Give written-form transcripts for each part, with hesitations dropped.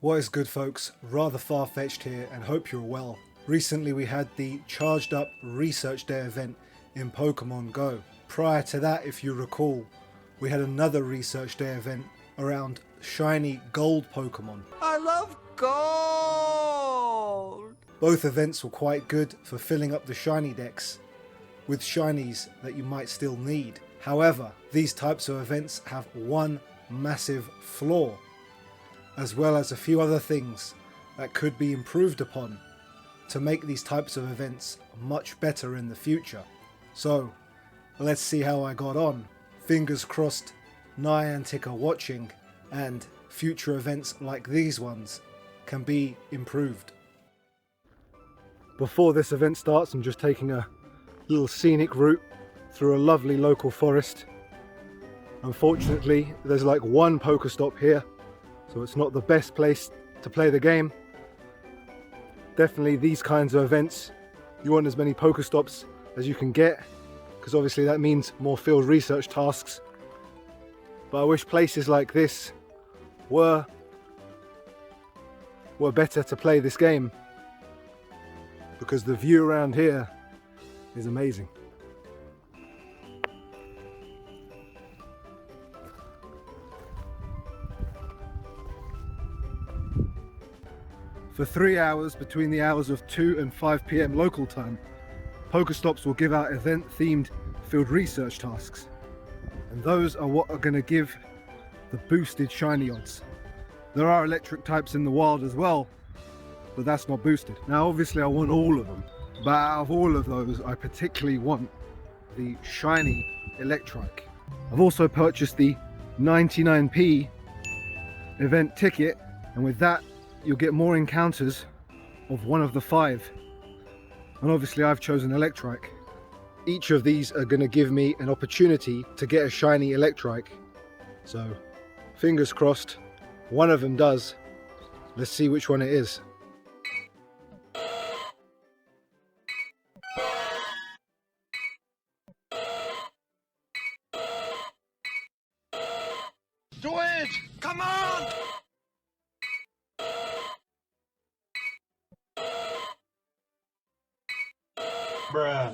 What is good, folks? Rather Farfetch'd here and hope you're well. Recently we had the Charged Up Research Day event in Pokémon GO. Prior to that, if you recall, we had another Research Day event around shiny gold Pokémon. I love gold! Both events were quite good for filling up the shiny decks with shinies that you might still need. However, these types of events have one massive flaw, as well as a few other things that could be improved upon to make these types of events much better in the future. So let's see how I got on. Fingers crossed Niantic are watching and future events like these ones can be improved. Before this event starts, I'm just taking a little scenic route through a lovely local forest. Unfortunately, there's like one Pokestop here, so it's not the best place to play the game. Definitely these kinds of events, you want as many Pokestops as you can get, because obviously that means more field research tasks. But I wish places like this were better to play this game, because the view around here is amazing. For 3 hours between the hours of 2 and 5 PM local time, Pokestops will give out event-themed field research tasks. And those are what are going to give the boosted shiny odds. There are electric types in the wild as well, but that's not boosted. Now obviously I want all of them, but out of all of those I particularly want the shiny Electrike. I've also purchased the 99p event ticket, and with that you'll get more encounters of one of the 5. And obviously I've chosen Electrike. Each of these are going to give me an opportunity to get a shiny Electrike. So fingers crossed one of them does. Let's see which one it is. Do it! Come on! Bruh.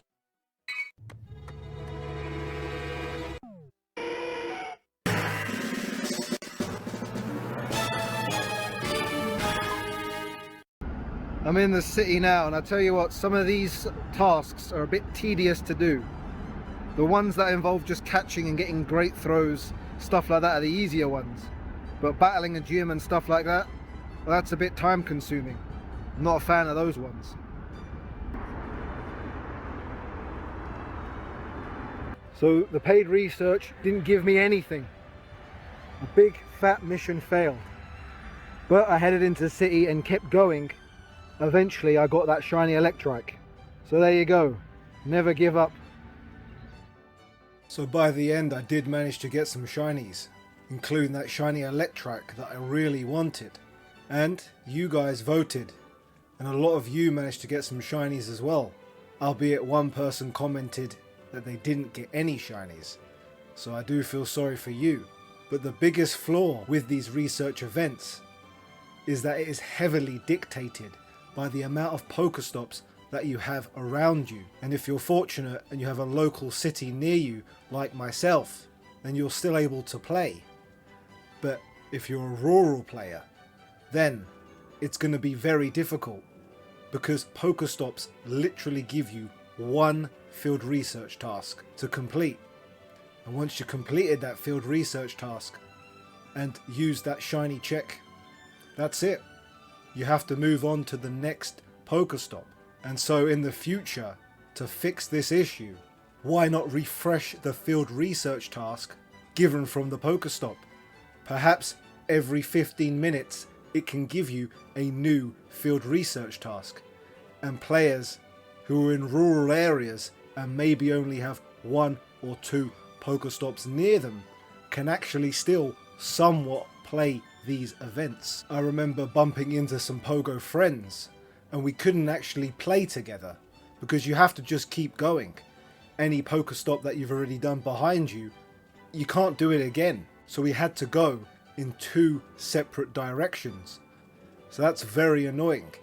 I'm in the city now, and I tell you what, some of these tasks are a bit tedious to do. The ones that involve just catching and getting great throws, stuff like that, are the easier ones. But battling a gym and stuff like that, well, that's a bit time consuming. I'm not a fan of those ones. So the paid research didn't give me anything. A big fat mission failed. But I headed into the city and kept going. Eventually I got that shiny Electrike. So there you go. Never give up. So by the end I did manage to get some shinies, including that shiny Electrike that I really wanted. And you guys voted, and a lot of you managed to get some shinies as well. Albeit one person commented that they didn't get any shinies, so I do feel sorry for you. But the biggest flaw with these research events is that it is heavily dictated by the amount of Pokestops that you have around you. And if you're fortunate and you have a local city near you like myself, then you're still able to play. But if you're a rural player, then it's going to be very difficult, because Pokestops literally give you one field research task to complete. And once you completed that field research task and used that shiny check, that's it. You have to move on to the next Pokestop. And so in the future, to fix this issue, why not refresh the field research task given from the Pokestop? Perhaps every 15 minutes it can give you a new field research task, and players who are in rural areas and maybe only have 1 or 2 Pokestops near them can actually still somewhat play these events. I remember bumping into some Pogo friends and we couldn't actually play together because you have to just keep going. Any Pokestop that you've already done behind you, you can't do it again. So we had to go in 2 separate directions. So that's very annoying.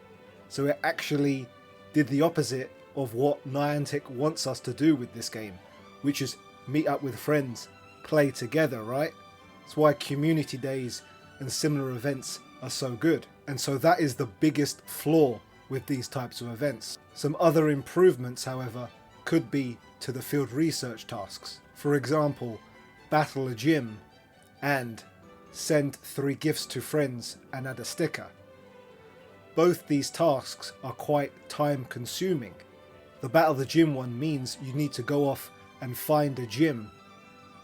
So it actually did the opposite of what Niantic wants us to do with this game, which is meet up with friends, play together, right? That's why community days and similar events are so good. And so that is the biggest flaw with these types of events. Some other improvements, however, could be to the field research tasks. For example, battle a gym and send 3 gifts to friends and add a sticker. Both these tasks are quite time consuming. The battle the gym one means you need to go off and find a gym,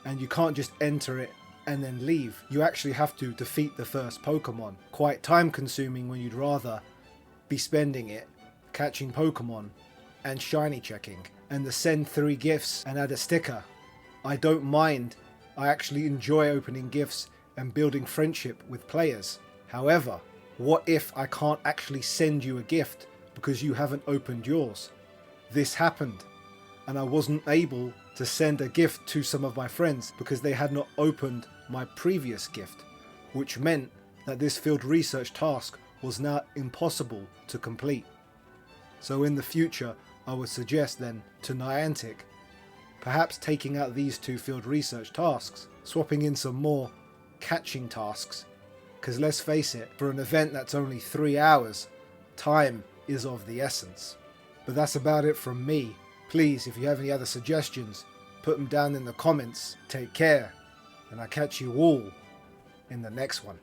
and you can't just enter it and then leave. You actually have to defeat the first Pokemon. Quite time consuming when you'd rather be spending it catching Pokemon and shiny checking. And the send 3 gifts and add a sticker, I don't mind. I actually enjoy opening gifts and building friendship with players. However, what if I can't actually send you a gift because you haven't opened yours? This happened, and I wasn't able to send a gift to some of my friends because they had not opened my previous gift, which meant that this field research task was now impossible to complete. So in the future, I would suggest then to Niantic, perhaps taking out these 2 field research tasks, swapping in some more catching tasks, because let's face it, for an event that's only 3 hours, time is of the essence. But that's about it from me. Please, if you have any other suggestions, put them down in the comments. Take care, and I'll catch you all in the next one.